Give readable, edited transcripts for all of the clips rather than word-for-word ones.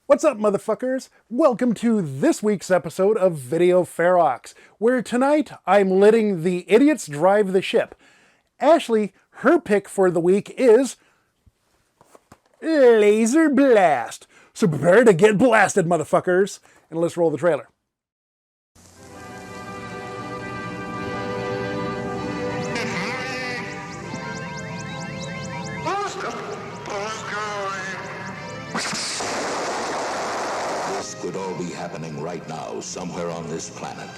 What's up, motherfuckers? Welcome to this week's episode of Video Ferox, where tonight I'm letting the idiots drive the ship. Ashley, her pick for the week is Laserblast. So prepare to get blasted, motherfuckers. And let's roll the trailer. This could all be happening right now, somewhere on this planet.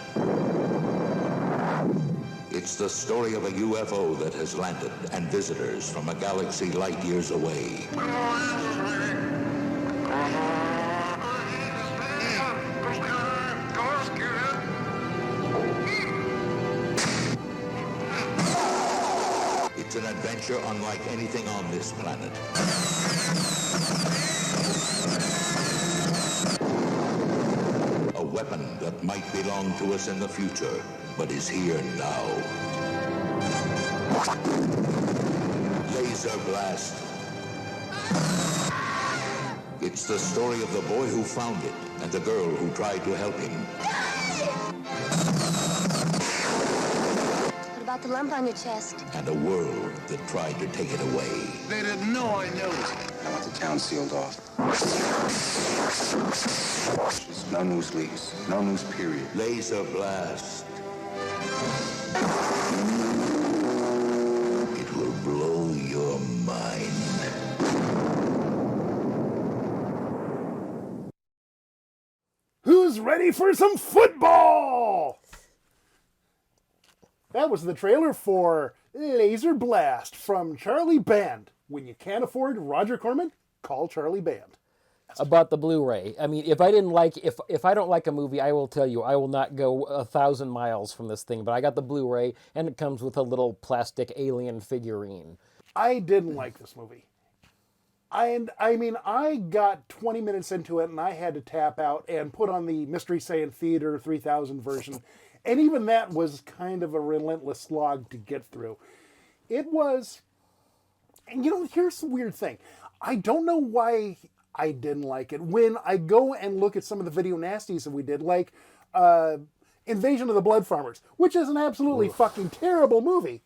It's the story of a UFO that has landed and visitors from a galaxy light years away. It's an adventure unlike anything on this planet. A weapon that might belong to us in the future, but is here now. Laserblast. It's the story of the boy who found it and the girl who tried to help him. What about the lump on your chest? And a world that tried to take it away. They didn't know I knew it. I want the town sealed off. No news leaks. No news, period. Laserblast. It will blow your mind. Who's ready for some football? That was the trailer for Laserblast from Charlie Band. When you can't afford Roger Corman, call Charlie Band. About the Blu-ray. I mean, if I don't like a movie, I will tell you, I will not go 1,000 miles from this thing. But I got the Blu-ray, and it comes with a little plastic alien figurine. I didn't like this movie. I got 20 minutes into it, and I had to tap out and put on the Mystery Science Theater 3000 version. And even that was kind of a relentless slog to get through. It was... And here's the weird thing. I don't know why I didn't like it. When I go and look at some of the video nasties that we did, like Invasion of the Blood Farmers, which is an absolutely fucking terrible movie,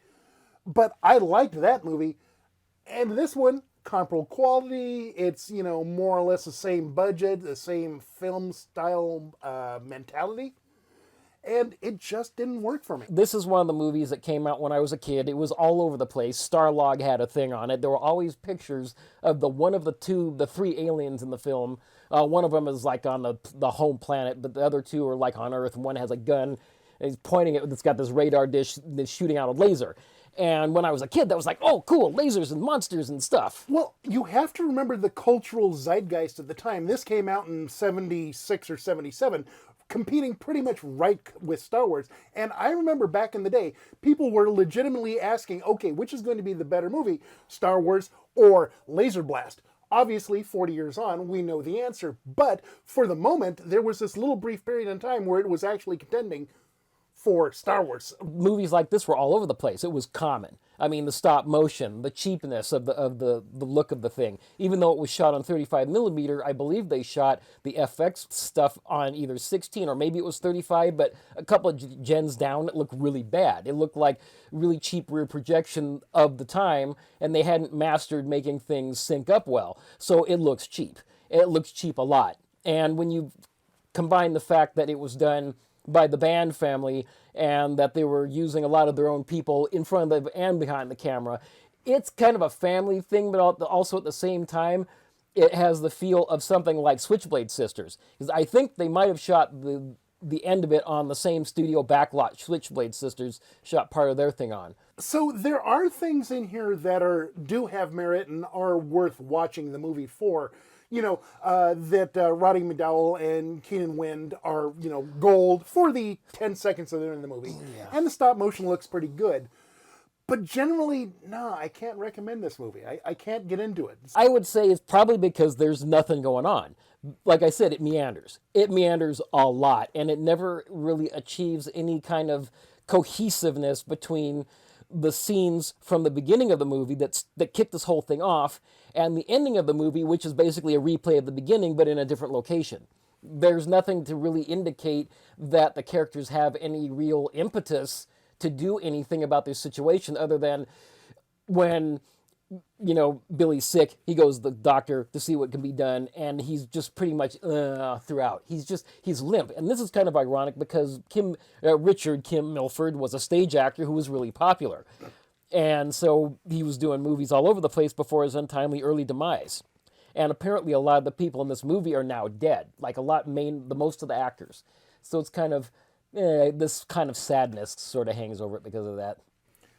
but I liked that movie. And this one, comparable quality, it's, more or less the same budget, the same film style mentality. And it just didn't work for me. This is one of the movies that came out when I was a kid. It was all over the place. Starlog had a thing on it. There were always pictures of the three aliens in the film. One of them is like on the home planet, but the other two are like on Earth. One has a gun, and he's pointing it. It's got this radar dish that's shooting out a laser. And when I was a kid, that was like, oh, cool, lasers and monsters and stuff. Well, you have to remember the cultural zeitgeist at the time. This came out in 76 or 77. Competing pretty much right with Star Wars. And I remember back in the day, people were legitimately asking, okay, which is going to be the better movie, Star Wars or Laserblast? Obviously, 40 years on, we know the answer. But for the moment, there was this little brief period in time where it was actually contending for Star Wars. Movies like this were all over the place. It was common. I mean, the stop motion, the cheapness of the look of the thing. Even though it was shot on 35 millimeter, I believe they shot the FX stuff on either 16 or maybe it was 35, but a couple of gens down, it looked really bad. It looked like really cheap rear projection of the time, and they hadn't mastered making things sync up well. So it looks cheap. It looks cheap a lot. And when you combine the fact that it was done by the Band family and that they were using a lot of their own people in front of and behind the camera, it's kind of a family thing, but also at the same time, it has the feel of something like Switchblade Sisters. Because I think they might have shot the end of it on the same studio backlot Switchblade Sisters shot part of their thing on. So there are things in here that do have merit and are worth watching the movie for. That Roddy McDowell and Keenan Wind are, gold for the 10 seconds that they're in the movie. Yeah. And the stop motion looks pretty good. But generally, no, I can't recommend this movie. I can't get into it. I would say it's probably because there's nothing going on. Like I said, it meanders. It meanders a lot, and it never really achieves any kind of cohesiveness between the scenes from the beginning of the movie that kicked this whole thing off, and the ending of the movie, which is basically a replay of the beginning, but in a different location. There's nothing to really indicate that the characters have any real impetus to do anything about this situation other than when, Billy's sick, he goes to the doctor to see what can be done, and he's just pretty much throughout. He's limp. And this is kind of ironic because Richard Kim Milford was a stage actor who was really popular. And so he was doing movies all over the place before his untimely early demise. And apparently a lot of the people in this movie are now dead, like the most of the actors. So it's kind of, this kind of sadness sort of hangs over it because of that.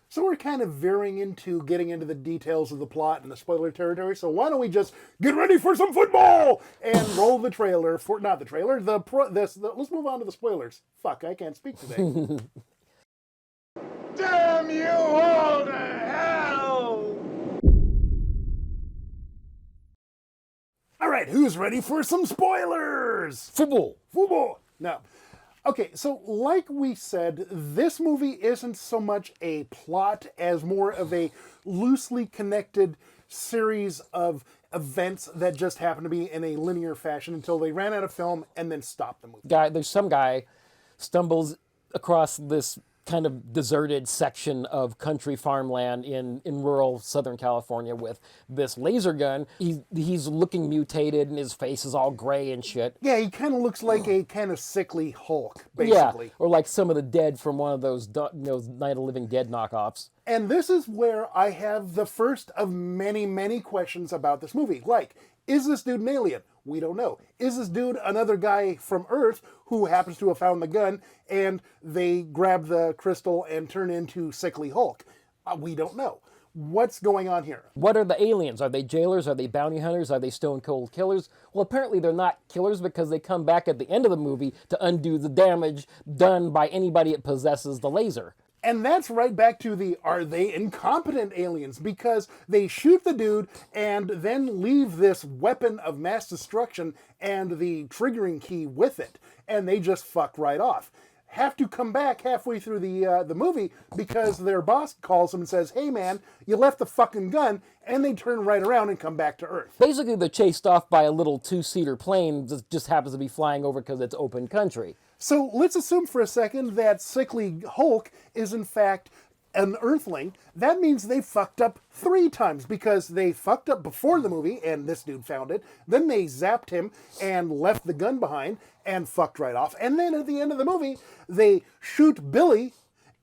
So we're kind of veering into getting into the details of the plot and the spoiler territory. So why don't we just get ready for some football and roll the trailer for, not the trailer, let's move on to the spoilers. Fuck, I can't speak today. Damn you all to hell! All right, who's ready for some spoilers? Football. Football. No. Okay, so like we said, this movie isn't so much a plot as more of a loosely connected series of events that just happen to be in a linear fashion until they ran out of film and then stopped the movie. There's some guy stumbles across this kind of deserted section of country farmland in rural Southern California with this laser gun. He's looking mutated and his face is all gray and shit. Yeah, he kind of looks like a kind of sickly Hulk, basically. Yeah, or like some of the dead from one of those Night of the Living Dead knockoffs. And this is where I have the first of many, many questions about this movie. Like, is this dude an alien? We don't know. Is this dude another guy from Earth who happens to have found the gun and they grab the crystal and turn into sickly Hulk? We don't know. What's going on here? What are the aliens? Are they jailers? Are they bounty hunters? Are they stone cold killers? Well, apparently they're not killers because they come back at the end of the movie to undo the damage done by anybody that possesses the laser. And that's right back to are they incompetent aliens? Because they shoot the dude and then leave this weapon of mass destruction and the triggering key with it. And they just fuck right off. Have to come back halfway through the movie because their boss calls them and says, hey man, you left the fucking gun, and they turn right around and come back to Earth. Basically they're chased off by a little two-seater plane that just happens to be flying over because it's open country. So let's assume for a second that sickly Hulk is in fact an Earthling. That means they fucked up 3 times because they fucked up before the movie and this dude found it. Then they zapped him and left the gun behind and fucked right off. And then at the end of the movie, they shoot Billy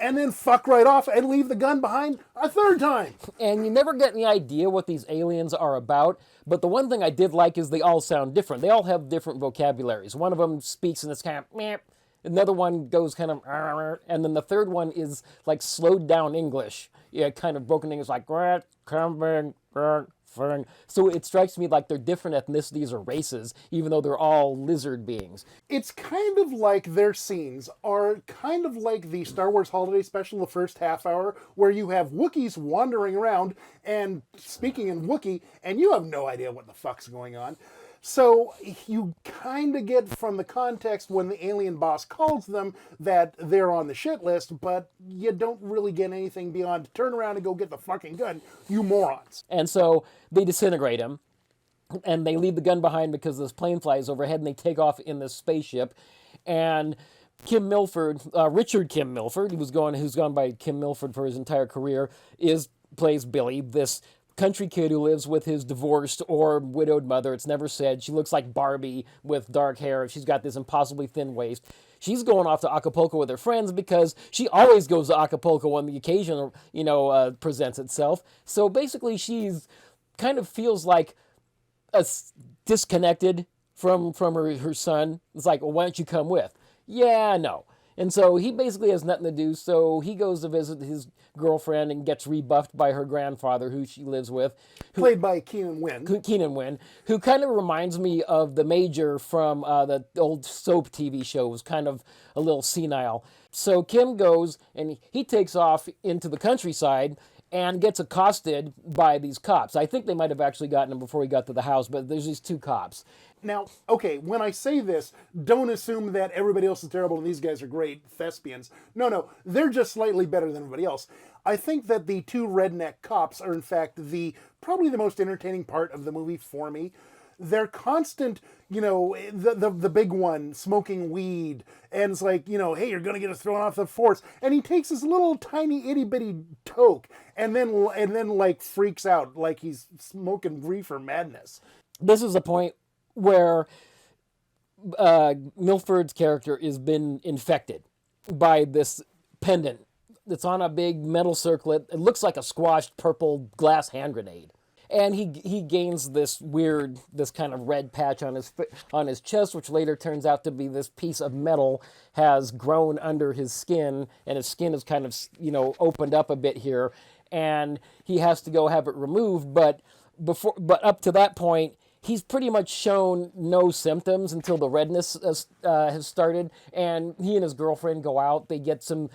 and then fuck right off and leave the gun behind a 3rd time. And you never get any idea what these aliens are about, but the one thing I did like is they all sound different. They all have different vocabularies. One of them speaks and it's kind of meh. Another one goes kind of, and then the third one is like slowed down English. Yeah, kind of broken English, like, so it strikes me like they're different ethnicities or races, even though they're all lizard beings. It's kind of like their scenes are kind of like the Star Wars Holiday Special, the first half hour, where you have Wookiees wandering around and speaking in Wookiee, and you have no idea what the fuck's going on. So you kind of get from the context when the alien boss calls them that they're on the shit list, but you don't really get anything beyond turn around and go get the fucking gun, you morons. And so they disintegrate him, and they leave the gun behind because this plane flies overhead, and they take off in this spaceship. And Kim Milford, Richard Kim Milford, who's gone by Kim Milford for his entire career, plays Billy, this country kid who lives with his divorced or widowed mother. It's never said. She looks like Barbie with dark hair. She's got this impossibly thin waist. She's going off to Acapulco with her friends because she always goes to Acapulco when the occasion, presents itself. So basically, she's kind of feels like disconnected from her son. It's like, well, why don't you come with? Yeah, no. And so he basically has nothing to do, so he goes to visit his girlfriend and gets rebuffed by her grandfather, who she lives with. Played by Keenan Wynn. Who kind of reminds me of the Major from the old soap TV show. Was kind of a little senile. So Kim goes, and he takes off into the countryside, and gets accosted by these cops. I think they might have actually gotten him before he got to the house, but there's these two cops. Now, okay, when I say this, don't assume that everybody else is terrible and these guys are great thespians. No, they're just slightly better than everybody else. I think that the two redneck cops are, in fact, probably the most entertaining part of the movie for me. Their constant, the big one smoking weed, and it's like, hey, you're gonna get us thrown off the force, and he takes his little tiny itty bitty toke, and then like freaks out like he's smoking reefer madness. This is a point where Milford's character has been infected by this pendant that's on a big metal circlet. It looks like a squashed purple glass hand grenade. And he gains this kind of red patch on his chest, which later turns out to be this piece of metal has grown under his skin, and his skin is kind of, opened up a bit here, and he has to go have it removed. But up to that point, he's pretty much shown no symptoms until the redness has started, and he and his girlfriend go out. They get some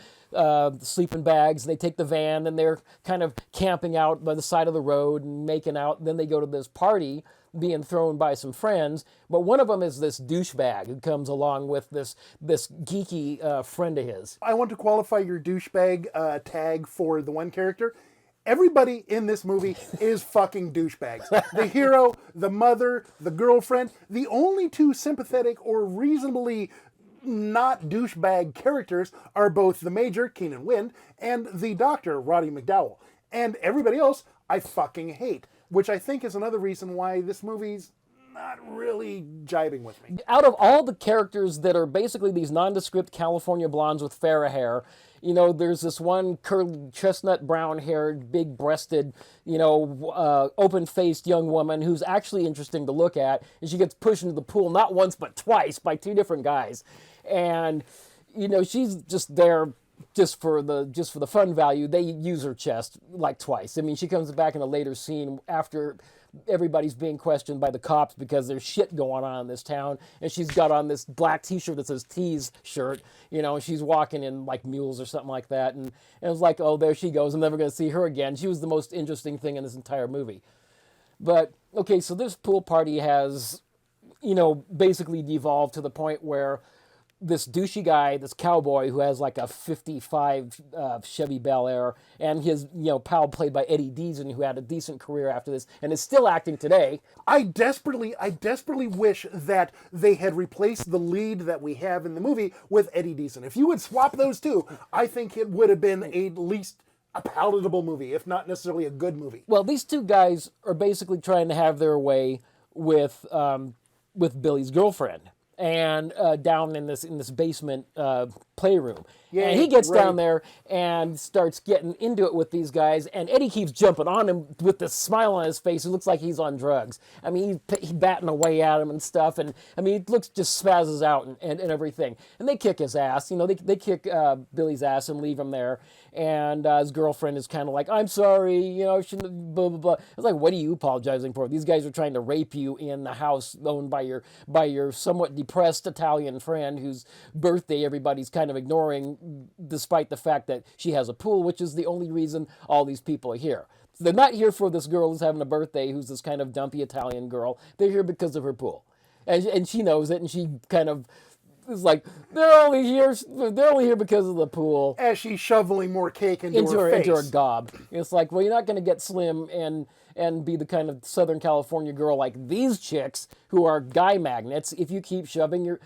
sleeping bags, and they take the van, and they're kind of camping out by the side of the road and making out. And then they go to this party being thrown by some friends, but one of them is this douchebag who comes along with this geeky friend of his. I want to qualify your douchebag tag for the one character. Everybody in this movie is fucking douchebags. The hero, the mother, the girlfriend. The only two sympathetic or reasonably not douchebag characters are both the Major, Keenan Wynn, and the Doctor, Roddy McDowall. And everybody else I fucking hate, which I think is another reason why this movie's not really jibing with me. Out of all the characters that are basically these nondescript California blondes with fair hair, there's this one curly, chestnut brown-haired, big-breasted, open-faced young woman who's actually interesting to look at, and she gets pushed into the pool not once but twice by two different guys, and she's just there just for the fun value. They use her chest like twice. I mean, she comes back in a later scene after everybody's being questioned by the cops because there's shit going on in this town, and she's got on this black t-shirt that says Tease shirt, and she's walking in like mules or something like that, and it was like, oh, there she goes, I'm never going to see her again. She was the most interesting thing in this entire movie. But okay, so this pool party has basically devolved to the point where this douchey guy, this cowboy who has like a 55 Chevy Bel Air, and his pal played by Eddie Deason, who had a decent career after this and is still acting today. I desperately wish that they had replaced the lead that we have in the movie with Eddie Deason. If you would swap those two, I think it would have been at least a palatable movie, if not necessarily a good movie. Well, these two guys are basically trying to have their way with Billy's girlfriend, and down in this basement playroom. Yeah, and he gets down there and starts getting into it with these guys, and Eddie keeps jumping on him with this smile on his face. It looks like he's on drugs. I mean, he's batting away at him and stuff, and I mean, he just spazzes out and everything. And they kick his ass. They kick Billy's ass and leave him there. And his girlfriend is kind of like, I'm sorry, shouldn't, blah, blah, blah. It's like, what are you apologizing for? These guys are trying to rape you in the house owned by your somewhat depressed Italian friend whose birthday everybody's kind of ignoring, despite the fact that she has a pool, which is the only reason all these people are here. So they're not here for this girl who's having a birthday, who's this kind of dumpy Italian girl. They're here because of her pool. And she knows it, and she kind of is like, they're only here because of the pool. As she's shoveling more cake into her face. Into her gob. It's like, well, you're not going to get slim and be the kind of Southern California girl like these chicks who are guy magnets if you keep shoving your,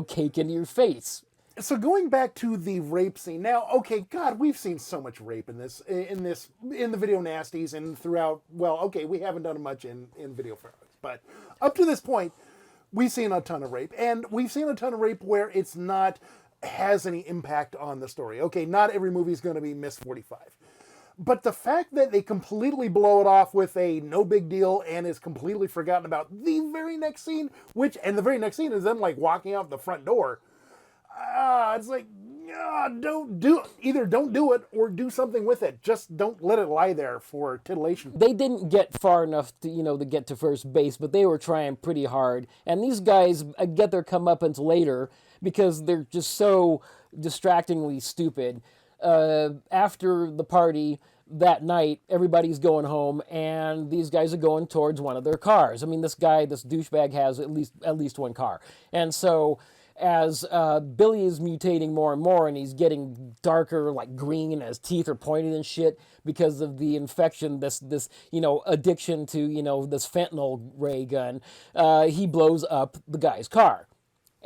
cake into your face. So going back to the rape scene now, okay, God, we've seen so much rape in the video nasties and throughout. Well, okay, we haven't done much in video Ferox, but up to this point, we've seen a ton of rape, and we've seen a ton of rape where it's not has any impact on the story. Okay, not every movie is going to be Miss 45. But the fact that they completely blow it off with a no big deal and is completely forgotten about the very next scene, and the very next scene is them like walking out the front door. It's like, don't do it or do something with it. Just don't let it lie there for titillation. They didn't get far enough to get to first base, but they were trying pretty hard. And these guys get their comeuppance later because they're just so distractingly stupid. After the party, that night, everybody's going home, and these guys are going towards one of their cars. I mean, this douchebag has at least one car. And so as Billy is mutating more and more, and he's getting darker, like green, and his teeth are pointed and shit because of the infection, this addiction to, this fentanyl ray gun, he blows up the guy's car.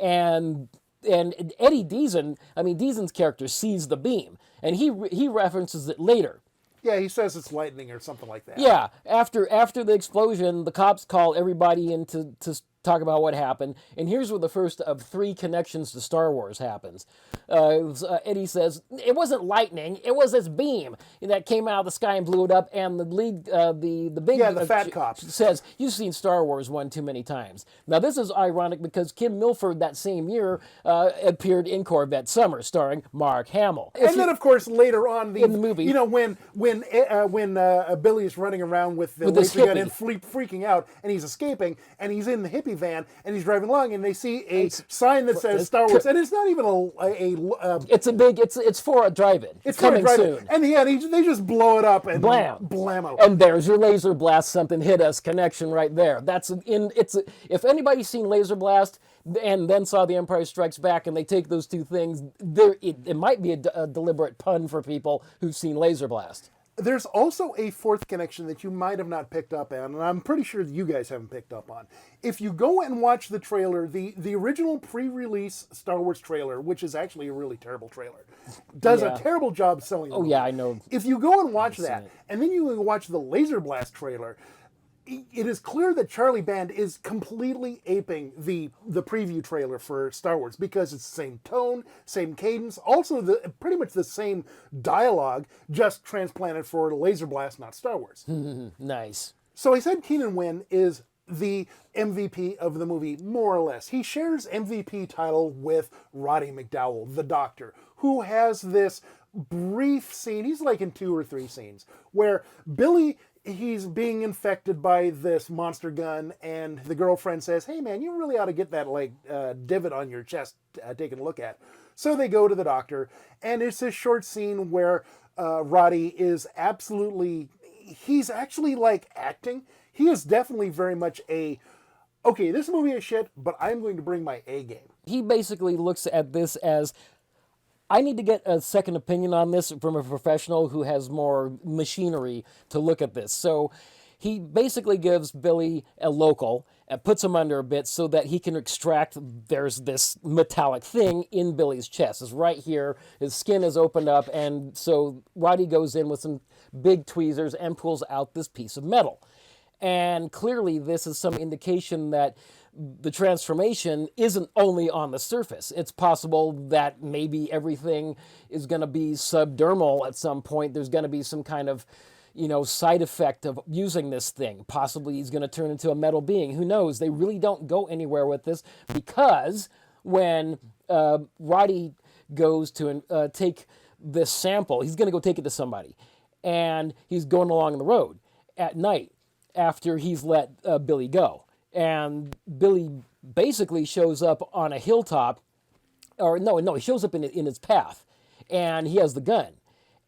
And Eddie Deason, Deason's character sees the beam, and he references it later. Yeah, he says it's lightning or something like that. Yeah, after the explosion, the cops call everybody in to talk about what happened, and here's where the first of 3 connections to Star Wars happens. Eddie says, it wasn't lightning, it was this beam that came out of the sky and blew it up, and the lead, the fat cop says, you've seen Star Wars one too many times. Now this is ironic because Kim Milford that same year appeared in Corvette Summer, starring Mark Hamill. Then, of course, later on in the movie, when Billy's running around with the laser gun and freaking out, and he's escaping, and he's in the hippie van, and he's driving along, and they see a sign that says Star Wars, and it's not even it's for a drive-in. It's coming soon. And they just blow it up and blammo. And there's your Laser Blast, something hit us connection right there. If anybody's seen Laser Blast and then saw The Empire Strikes Back, and they take those two things, it might be a deliberate pun for people who've seen Laser Blast. There's also a 4th connection that you might have not picked up on, and I'm pretty sure you guys haven't picked up on. If you go and watch the trailer, the original pre-release Star Wars trailer, which is actually a really terrible trailer, does a terrible job selling the movie. Yeah, I know. If you go and watch that, and then you watch the Laser Blast trailer, it is clear that Charlie Band is completely aping the preview trailer for Star Wars, because it's the same tone, same cadence, also pretty much the same dialogue, just transplanted for Laser Blast, not Star Wars. Nice. So I said Keenan Wynn is the MVP of the movie, more or less. He shares MVP title with Roddy McDowall, the Doctor, who has this brief scene, he's like in 2 or 3 scenes, where Billy, he's being infected by this monster gun, and the girlfriend says, hey man, you really ought to get that divot on your chest taken a look at. So they go to the doctor, and it's this short scene where Roddy is he's actually acting. He is definitely very much okay, this movie is shit, but I'm going to bring my A game. He basically looks at this as, I need to get a second opinion on this from a professional who has more machinery to look at this. So he basically gives Billy a local and puts him under a bit so that he can extract, there's this metallic thing in Billy's chest. It's right here. His skin is opened up, and so Roddy goes in with some big tweezers and pulls out this piece of metal. And clearly this is some indication that the transformation isn't only on the surface. It's possible that maybe everything is going to be subdermal at some point. There's going to be some kind of, side effect of using this thing. Possibly he's going to turn into a metal being. Who knows? They really don't go anywhere with this, because when Roddy goes to take this sample, he's going to go take it to somebody. And he's going along the road at night after he's let Billy go. And Billy basically shows up on a hilltop, he shows up in his path, and he has the gun,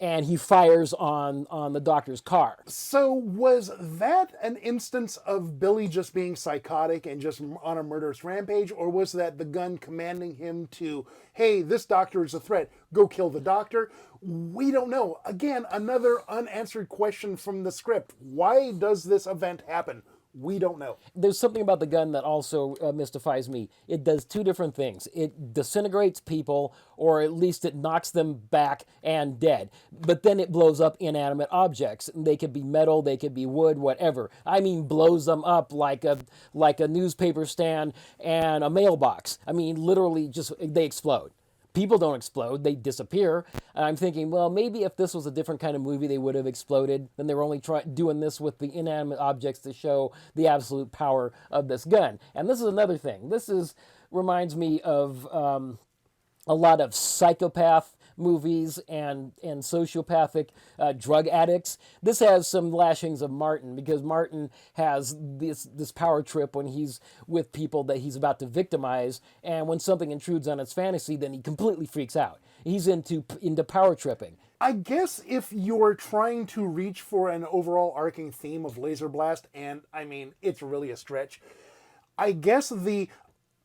and he fires on the doctor's car. So was that an instance of Billy just being psychotic and just on a murderous rampage, or was that the gun commanding him to, hey, this doctor is a threat, go kill the doctor? We don't know. Again, another unanswered question from the script. Why does this event happen? We don't know. There's something about the gun that also mystifies me. It does 2 different things. It disintegrates people, or at least it knocks them back and dead. But then it blows up inanimate objects. They could be metal, they could be wood, whatever. I mean, blows them up like a newspaper stand and a mailbox. I mean, literally just, they explode. People don't explode, they disappear. And I'm thinking, well, maybe if this was a different kind of movie, they would have exploded. Then they were only doing this with the inanimate objects to show the absolute power of this gun. And this is another thing. This reminds me of a lot of psychopath movies and sociopathic drug addicts. This has some lashings of Martin, because Martin has this power trip when he's with people that he's about to victimize, and when something intrudes on his fantasy, then he completely freaks out. He's into power tripping. I guess if you're trying to reach for an overall arcing theme of Laserblast, and I mean, it's really a stretch, I guess the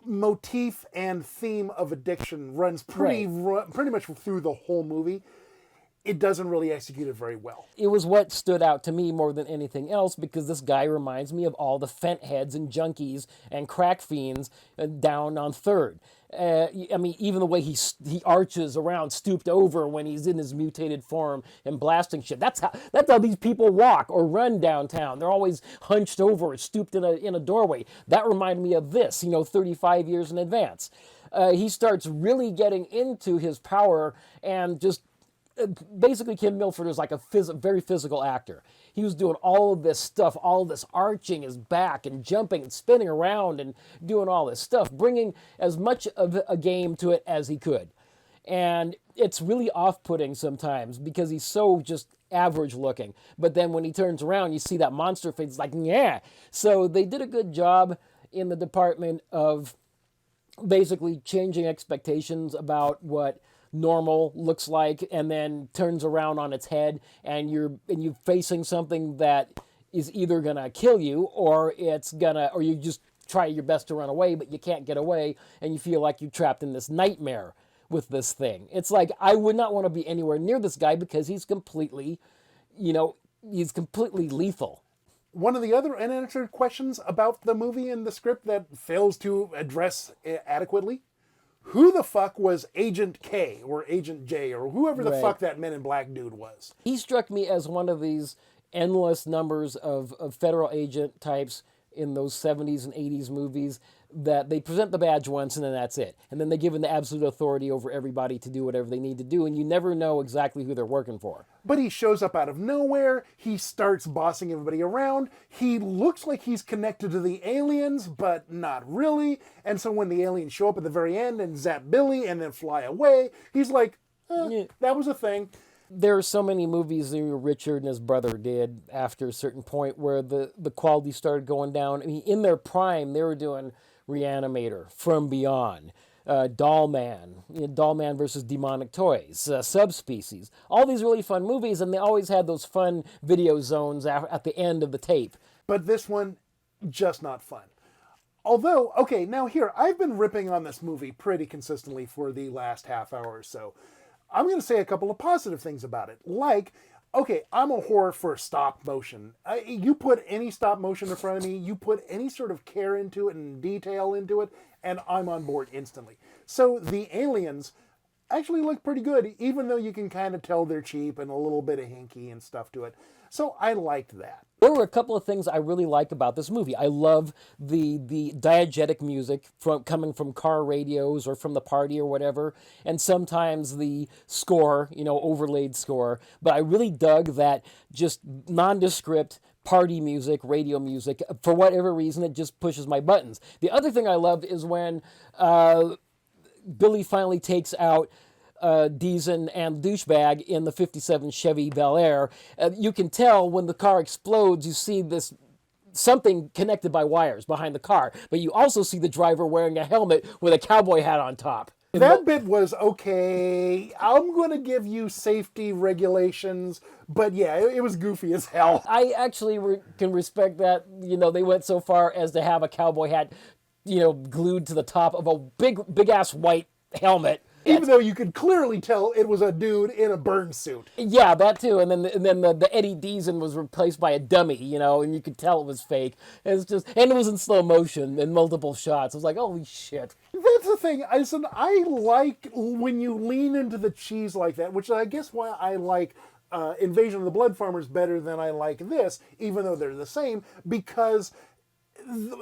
motif and theme of addiction runs pretty much through the whole movie. It doesn't really execute it very well. It was what stood out to me more than anything else, because this guy reminds me of all the fent heads and junkies and crack fiends down on Third. I mean, even the way he arches around, stooped over when he's in his mutated form and blasting shit. That's how these people walk or run downtown. They're always hunched over or stooped in a doorway. That reminded me of this, 35 years in advance. He starts really getting into his power, and just basically Kim Milford is like a very physical actor. He was doing all of this stuff, all of this arching his back and jumping and spinning around and doing all this stuff, bringing as much of a game to it as he could. And it's really off-putting sometimes because he's so just average looking. But then when he turns around, you see that monster face. It's like, yeah. So they did a good job in the department of basically changing expectations about what normal looks like, and then turns around on its head, and you're facing something that is either gonna kill you, or you just try your best to run away, but you can't get away, and you feel like you're trapped in this nightmare with this thing. It's like, I would not want to be anywhere near this guy because he's completely lethal. One of the other unanswered questions about the movie and the script that fails to address adequately: who the fuck was Agent K or Agent J or whoever the fuck that Men in Black dude was? He struck me as one of these endless numbers of federal agent types in those 70s and 80s movies that they present the badge once and then that's it. And then they give them the absolute authority over everybody to do whatever they need to do, and you never know exactly who they're working for. But he shows up out of nowhere. He starts bossing everybody around. He looks like he's connected to the aliens, but not really. And so when the aliens show up at the very end and zap Billy and then fly away, he's like, that was a thing. There are so many movies that Richard and his brother did after a certain point where the quality started going down. I mean, in their prime, they were doing Reanimator, From Beyond, Doll Man versus Demonic Toys, Subspecies. All these really fun movies, and they always had those fun video zones at the end of the tape. But this one, just not fun. Although, okay, now here, I've been ripping on this movie pretty consistently for the last half hour or so. I'm going to say a couple of positive things about it. Like, okay, I'm a whore for stop motion. You put any stop motion in front of me, you put any sort of care into it and detail into it, and I'm on board instantly. So the aliens actually look pretty good, even though you can kind of tell they're cheap and a little bit of hinky and stuff to it. So I liked that. There were a couple of things I really like about this movie. I love the diegetic music coming from car radios or from the party or whatever, and sometimes the score, overlaid score. But I really dug that just nondescript party music, radio music. For whatever reason, it just pushes my buttons. The other thing I loved is when Billy finally takes out Deason and Douchebag in the 57 Chevy Bel Air. You can tell when the car explodes, you see something connected by wires behind the car, but you also see the driver wearing a helmet with a cowboy hat on top. That bit was okay. I'm going to give you safety regulations, but yeah, it was goofy as hell. I actually can respect that. They went so far as to have a cowboy hat, glued to the top of a big ass white helmet. Even though you could clearly tell it was a dude in a burn suit. Yeah, that too. And then the Eddie Deason was replaced by a dummy, and you could tell it was fake. And it was in slow motion in multiple shots. I was like, holy shit. That's the thing. I like when you lean into the cheese like that, which I guess why I like Invasion of the Blood Farmers better than I like this, even though they're the same, because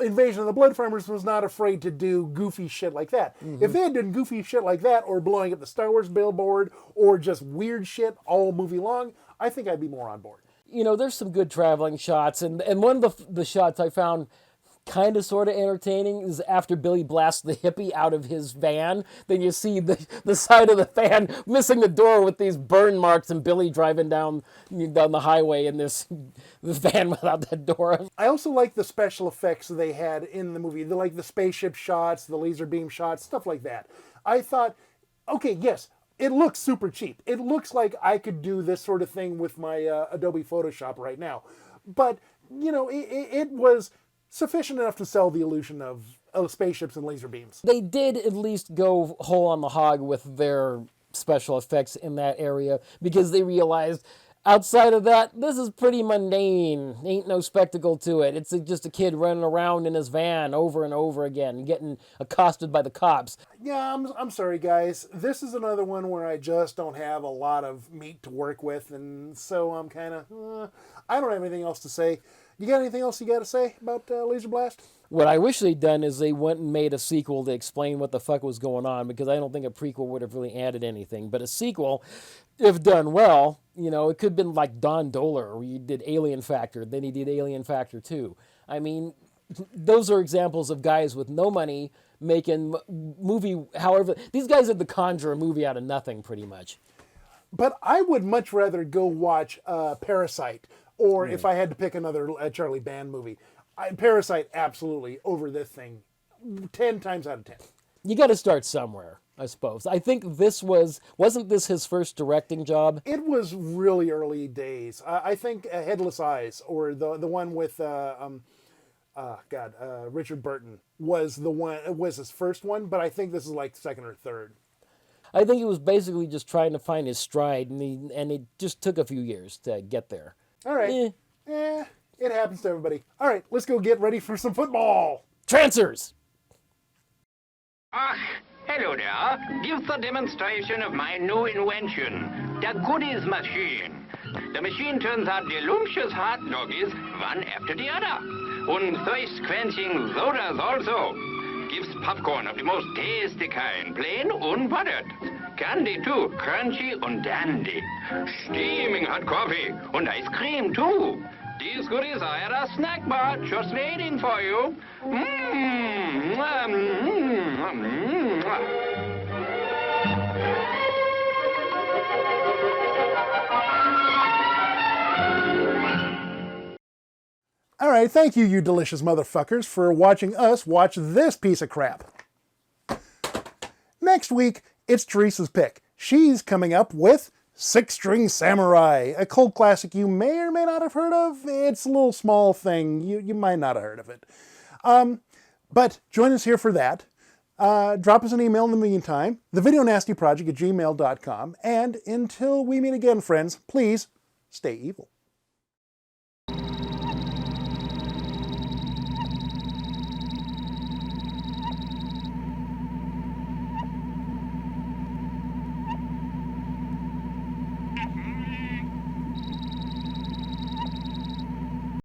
Invasion of the Blood Farmers was not afraid to do goofy shit like that. Mm-hmm. If they had done goofy shit like that, or blowing up the Star Wars billboard, or just weird shit all movie long, I think I'd be more on board. There's some good traveling shots, and one of the shots I found kind of sort of entertaining is after Billy blasts the hippie out of his van, then you see the side of the van missing the door with these burn marks, and Billy driving down the highway in the van without that door. I also like the special effects they had in the movie, like the spaceship shots, the laser beam shots, stuff like that. I thought, okay, yes, It looks super cheap. It looks like I could do this sort of thing with my Adobe Photoshop right now. But, it was sufficient enough to sell the illusion of spaceships and laser beams. They did at least go whole on the hog with their special effects in that area because they realized outside of that, this is pretty mundane. Ain't no spectacle to it. It's just a kid running around in his van over and over again, getting accosted by the cops. Yeah, I'm sorry, guys. This is another one where I just don't have a lot of meat to work with, and so I'm kind of, I don't have anything else to say. You got anything else you got to say about Laserblast? What I wish they'd done is they went and made a sequel to explain what the fuck was going on, because I don't think a prequel would have really added anything. But a sequel, if done well, it could have been like Don Dohler, where you did Alien Factor, then he did Alien Factor 2. I mean, those are examples of guys with no money making movie, however, these guys did the Conjurer movie out of nothing, pretty much. But I would much rather go watch Parasite, or if I had to pick another Charlie Band movie. Parasite, absolutely, over this thing, 10 times out of 10. You got to start somewhere, I suppose. I think wasn't this his first directing job? It was really early days. I think Headless Eyes, or the one with Richard Burton, was his first one, but I think this is like second or third. I think he was basically just trying to find his stride, and it just took a few years to get there. All right. It happens to everybody. All right, let's go get ready for some football. Trancers! Ah, hello there. Give the demonstration of my new invention, the goodies machine. The machine turns out delicious hot doggies one after the other. And thirst-quenching sodas also. Gives popcorn of the most tasty kind, plain unbuttered. Candy too, crunchy and dandy. Steaming hot coffee and ice cream too. These goodies are at a snack bar just waiting for you. All right, thank you, you delicious motherfuckers, for watching us watch this piece of crap. Next week, it's Teresa's pick. She's coming up with Six String Samurai, a cult classic you may or may not have heard of. It's a little small thing. You might not have heard of it. But join us here for that. Drop us an email in the meantime, thevideonastyproject@gmail.com. And until we meet again, friends, please stay evil.